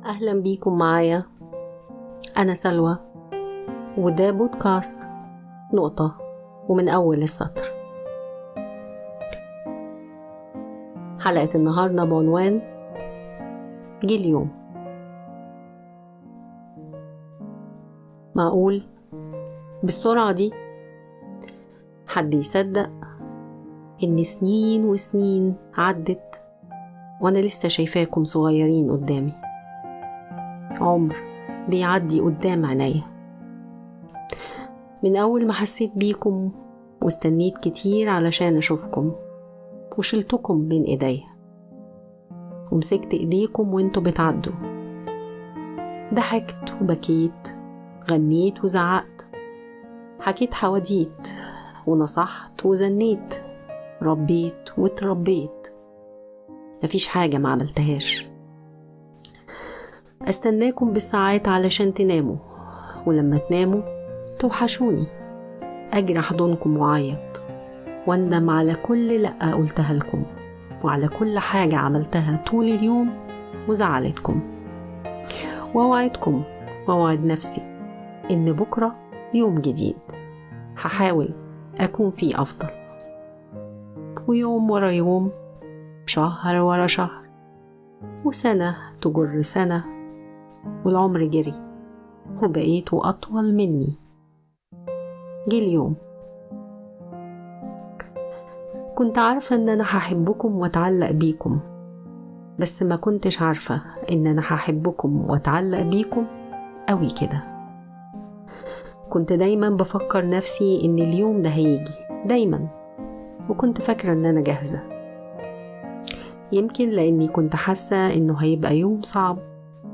أهلا بيكم معايا. أنا سلوى وده بودكاست نقطة ومن أول السطر. حلقة النهاردة بعنوان جه اليوم. معقول بالسرعة دي حد يصدق إن سنين وسنين عدت وأنا لسه شايفاكم صغيرين قدامي؟ عمر بيعدي قدام عينيا من أول ما حسيت بيكم واستنيت كتير علشان أشوفكم وشلتكم بين إيديا ومسكت إيديكم وانتوا بتعدوا. ضحكت وبكيت، غنيت وزعقت، حكيت حواديت ونصحت وزنيت، ربيت وتربيت، مفيش حاجة ما عملتهاش. استناكم بالساعات علشان تناموا، ولما تناموا توحشوني، اجري احضنكم وعيط واندم على كل لأ قلتها لكم وعلى كل حاجة عملتها طول اليوم وزعلتكم، واوعدكم واوعد نفسي ان بكرة يوم جديد هحاول اكون فيه افضل. ويوم ورا يوم، شهر ورا شهر، وسنة تجر سنة، والعمر جري وبقيته أطول مني. جه اليوم كنت عارفة إن أنا هحبكم وأتعلق بيكم، بس ما كنتش عارفة إن أنا هحبكم وأتعلق بيكم قوي كده. كنت دايما بفكر نفسي إن اليوم ده هيجي دايما، وكنت فاكرة إن أنا جاهزة، يمكن لأني كنت حاسة إنه هيبقى يوم صعب،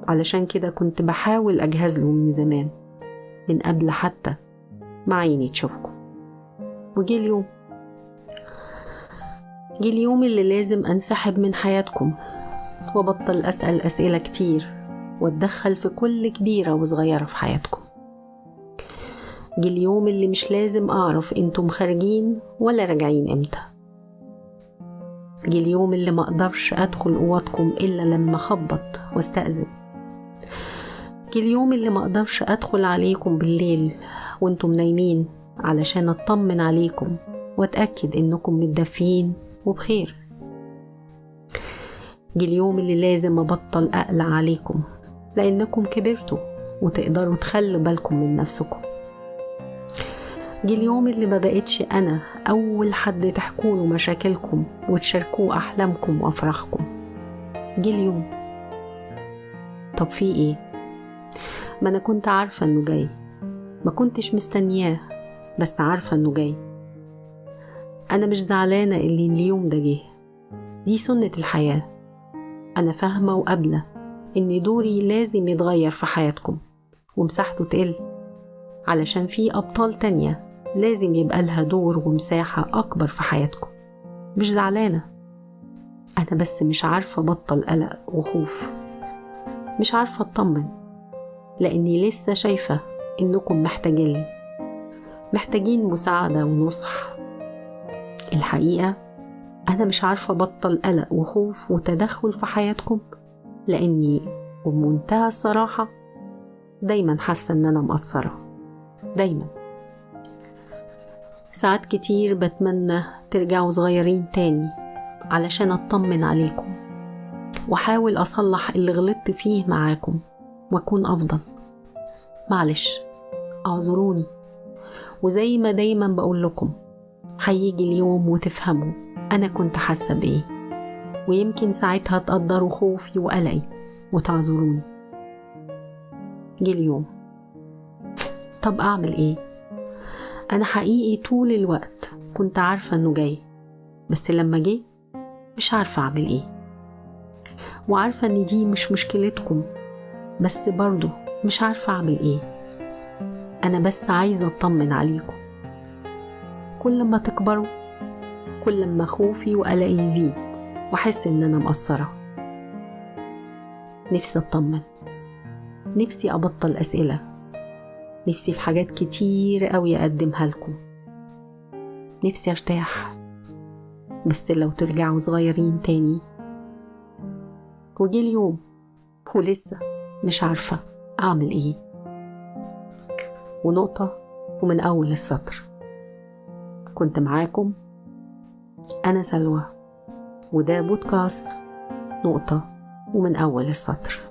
علشان كده كنت بحاول أجهز له من زمان، من قبل حتى ما عيني تشوفكم. وجي اليوم، جه اليوم اللي لازم أنسحب من حياتكم وبطل أسأل أسئلة كتير واتدخل في كل كبيرة وصغيرة في حياتكم. جه اليوم اللي مش لازم أعرف انتم خارجين ولا راجعين امتى. جه اليوم اللي ما أقدرش أدخل أوضكم إلا لما أخبط واستأذن. جه اليوم اللي ما أقدرش أدخل عليكم بالليل وانتم نايمين علشان أطمن عليكم وأتأكد إنكم متدفين وبخير. جه اليوم اللي لازم أبطل أقلق عليكم لأنكم كبرتوا وتقدروا تخلوا بالكم من نفسكم. جه اليوم اللي ما بقتش أنا أول حد تحكوله مشاكلكم وتشاركوه أحلامكم وأفراحكم. جه اليوم. طب في إيه؟ ما أنا كنت عارفة إنه جاي، ما كنتش مستنياه بس عارفة إنه جاي. أنا مش زعلانة اللي اليوم ده جه، دي سنة الحياة. أنا فاهمة وقابلة إن دوري لازم يتغير في حياتكم ومساحته تقل، علشان في أبطال تانية لازم يبقى لها دور ومساحة أكبر في حياتكم. مش زعلانة، أنا بس مش عارفة بطل قلق وخوف، مش عارفة أطمن، لأني لسه شايفة إنكم محتاجين مساعدة ونصح. الحقيقة أنا مش عارفة بطل قلق وخوف وتدخل في حياتكم، لأني بمنتهى الصراحة دايما حاسة إن أنا مقصرة. دايما ساعات كتير بتمنى ترجعوا صغيرين تاني علشان أطمن عليكم وحاول أصلح اللي غلطت فيه معاكم وأكون أفضل. معلش اعذروني، وزي ما دايما بقول لكم هيجي اليوم وتفهموا أنا كنت حاسة بإيه، ويمكن ساعتها تقدروا خوفي وقلقي وتعذروني. جه اليوم. طب أعمل إيه؟ أنا حقيقي طول الوقت كنت عارفة إنه جاي، بس لما جه مش عارفة أعمل إيه، وعارفة إن دي مش مشكلتكم، بس برضو مش عارفة أعمل إيه. أنا بس عايزة أطمن عليكم. كل ما تكبروا كل ما خوفي وقلقي يزيد وأحس إن أنا مقصرة. نفسي أطمن، نفسي أبطل أسئلة، نفسي في حاجات كتير قوي أقدمها لكم، نفسي أرتاح، بس لو ترجعوا صغيرين تاني. وجي اليوم ولسه مش عارفة أعمل إيه. ونقطة ومن أول السطر. كنت معاكم أنا سلوى، وده بودكاست نقطة ومن أول السطر.